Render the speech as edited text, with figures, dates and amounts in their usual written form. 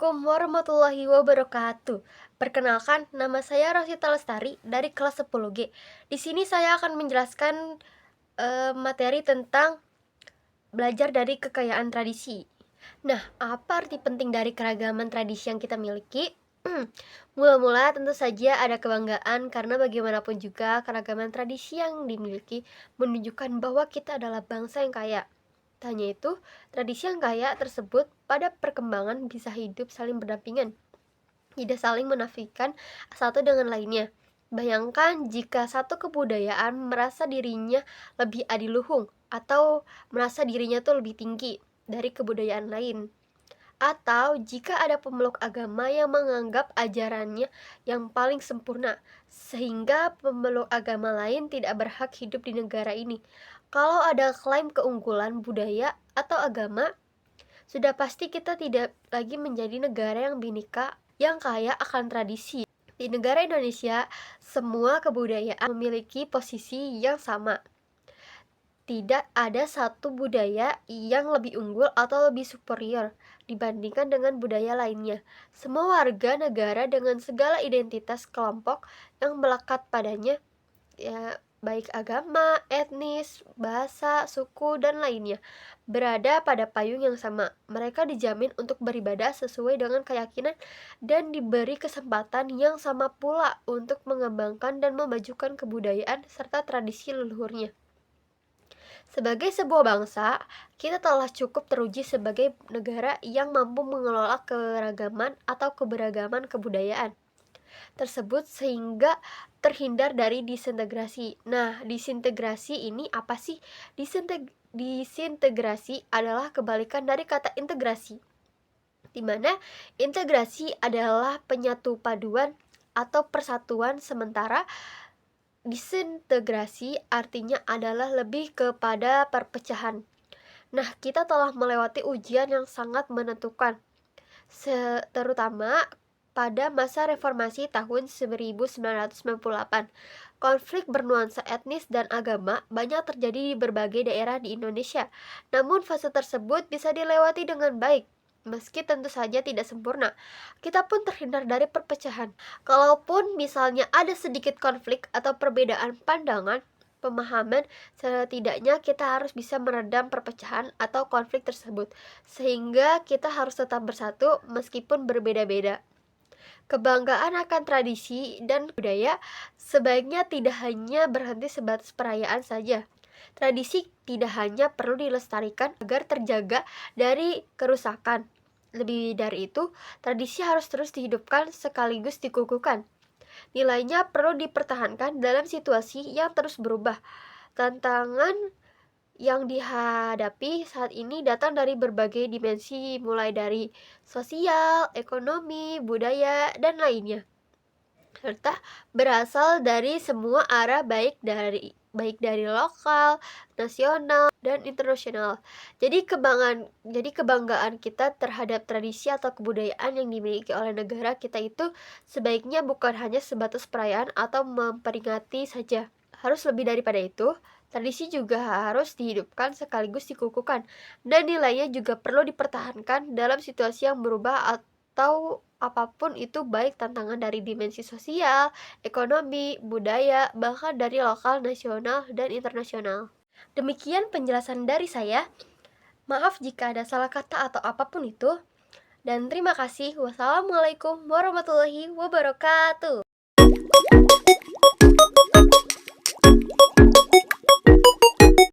Assalamualaikum warahmatullahi wabarakatuh. Perkenalkan, nama saya Rosita Lestari dari kelas 10G. Di sini saya akan menjelaskan materi tentang belajar dari kekayaan tradisi. Nah, apa arti penting dari keragaman tradisi yang kita miliki? Mula-mula tentu saja ada kebanggaan karena bagaimanapun juga keragaman tradisi yang dimiliki menunjukkan bahwa kita adalah bangsa yang kaya. Tanya itu, tradisi yang kaya tersebut pada perkembangan bisa hidup saling berdampingan, tidak saling menafikan satu dengan lainnya. Bayangkan jika satu kebudayaan merasa dirinya lebih adiluhung atau merasa dirinya tuh lebih tinggi dari kebudayaan lain. Atau jika ada pemeluk agama yang menganggap ajarannya yang paling sempurna, sehingga pemeluk agama lain tidak berhak hidup di negara ini. Kalau ada klaim keunggulan budaya atau agama, sudah pasti kita tidak lagi menjadi negara yang bhinneka, yang kaya akan tradisi. Di negara Indonesia, semua kebudayaan memiliki posisi yang sama. Tidak ada satu budaya yang lebih unggul atau lebih superior dibandingkan dengan budaya lainnya. Semua warga negara dengan segala identitas kelompok yang melekat padanya, ya, baik agama, etnis, bahasa, suku, dan lainnya, berada pada payung yang sama. Mereka dijamin untuk beribadah sesuai dengan keyakinan dan diberi kesempatan yang sama pula untuk mengembangkan dan memajukan kebudayaan serta tradisi leluhurnya. Sebagai sebuah bangsa, kita telah cukup teruji sebagai negara yang mampu mengelola keragaman atau keberagaman kebudayaan tersebut sehingga terhindar dari disintegrasi. Nah, disintegrasi ini apa sih? Disintegrasi adalah kebalikan dari kata integrasi, di mana integrasi adalah penyatu paduan atau persatuan, sementara disintegrasi artinya adalah lebih kepada perpecahan. Nah, kita telah melewati ujian yang sangat menentukan, terutama pada masa reformasi tahun 1998. Konflik bernuansa etnis dan agama banyak terjadi di berbagai daerah di Indonesia. Namun fase tersebut bisa dilewati dengan baik. Meski tentu saja tidak sempurna, kita pun terhindar dari perpecahan. Kalaupun misalnya ada sedikit konflik atau perbedaan pandangan, pemahaman, setidaknya kita harus bisa meredam perpecahan atau konflik tersebut, sehingga kita harus tetap bersatu meskipun berbeda-beda. Kebanggaan akan tradisi dan budaya sebaiknya tidak hanya berhenti sebatas perayaan saja. Tradisi tidak hanya perlu dilestarikan agar terjaga dari kerusakan. Lebih dari itu, tradisi harus terus dihidupkan sekaligus dikukuhkan. Nilainya perlu dipertahankan dalam situasi yang terus berubah. Tantangan yang dihadapi saat ini datang dari berbagai dimensi, mulai dari sosial, ekonomi, budaya, dan lainnya, serta berasal dari semua arah, baik dari lokal, nasional, dan internasional. Jadi kebanggaan kita terhadap tradisi atau kebudayaan yang dimiliki oleh negara kita itu sebaiknya bukan hanya sebatas perayaan atau memperingati saja. Harus lebih daripada itu. Tradisi juga harus dihidupkan sekaligus dikukuhkan, dan nilainya juga perlu dipertahankan dalam situasi yang berubah atau apapun itu, baik tantangan dari dimensi sosial, ekonomi, budaya, bahkan dari lokal, nasional, dan internasional. Demikian penjelasan dari saya. Maaf jika ada salah kata atau apapun itu. Dan terima kasih. Wassalamualaikum warahmatullahi wabarakatuh.